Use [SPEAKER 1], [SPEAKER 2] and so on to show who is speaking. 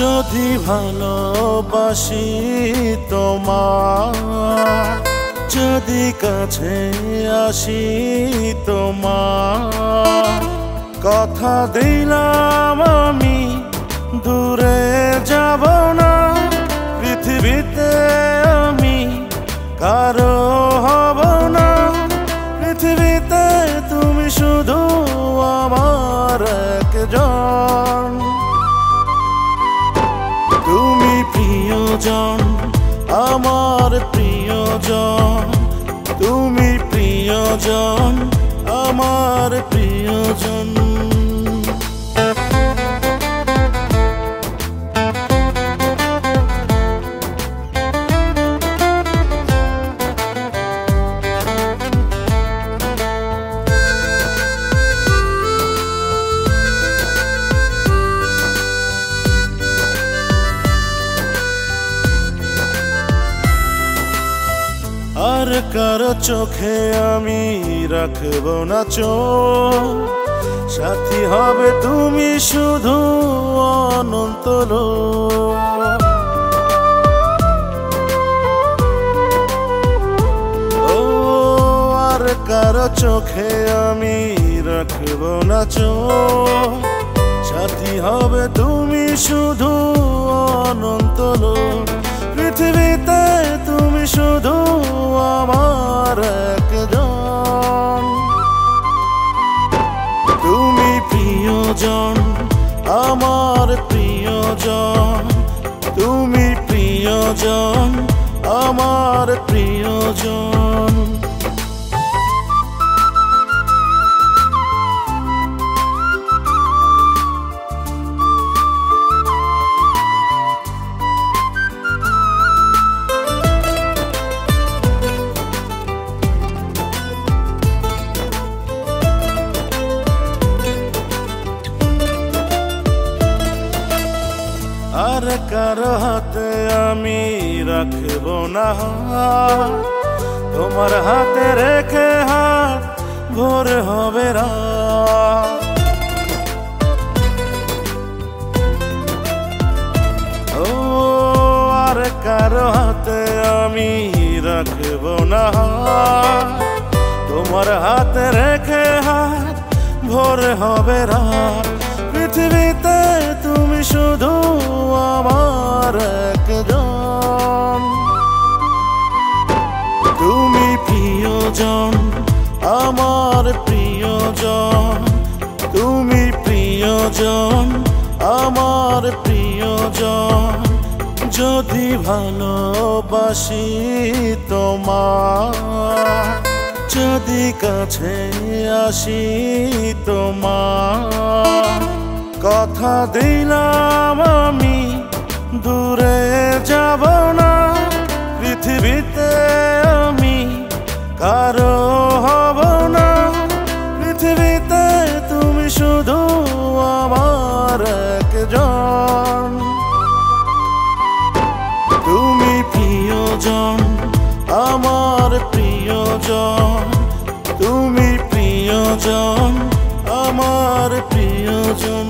[SPEAKER 1] যদি ভালোবাসি তোমার, যদি কাছে আসি তোমার, কথা দিলাম আমি দূরে যাব না। পৃথিবীতে আমি কারো হব না, পৃথিবীতে তুমি শুধু আমার একজন। তুমি প্রিয়জন, আমার প্রিয়জন, তুমি প্রিয়জন, আমার প্রিয়জন। আর কারো চোখে আমি রাখব না চোখ, সাথী হবে তুমি শুধু অনন্ত লোক। ও আর কারো চোখে আমি রাখব না চোখ, সাথী হবে তুমি শুধু অনন্ত লোক। পৃথিবীতে তুমি শুধু আমার একজন। তুমি প্রিয়জন, আমার প্রিয়জন, তুমি প্রিয়জন, আমার প্রিয়জন। আর কারো হাতে আমি রাখব না হাত, তোমার হাতে রেখে হাত ভোর হবে রাত। ও আর কারো হাতে আমি রাখব না হাত, তোমার হাতে রেখে হাত ভোর হবে রাত। পৃথিবীতে তুমি শুধু আমার একজন। তুমি প্রিয়জন, আমার প্রিয়জন, তুমি প্রিয়জন, আমার প্রিয়জন। যদি ভালোবাসি তোমার, যদি কাছে আসি তোমার, কথা দিলাম আমি দূরে যাব না। পৃথিবীতে আমি কারো হব না, পৃথিবীতে তুমি শুধু আমার একজন। তুমি প্রিয়জন, আমার প্রিয়জন, তুমি প্রিয়জন, আমার প্রিয়জন।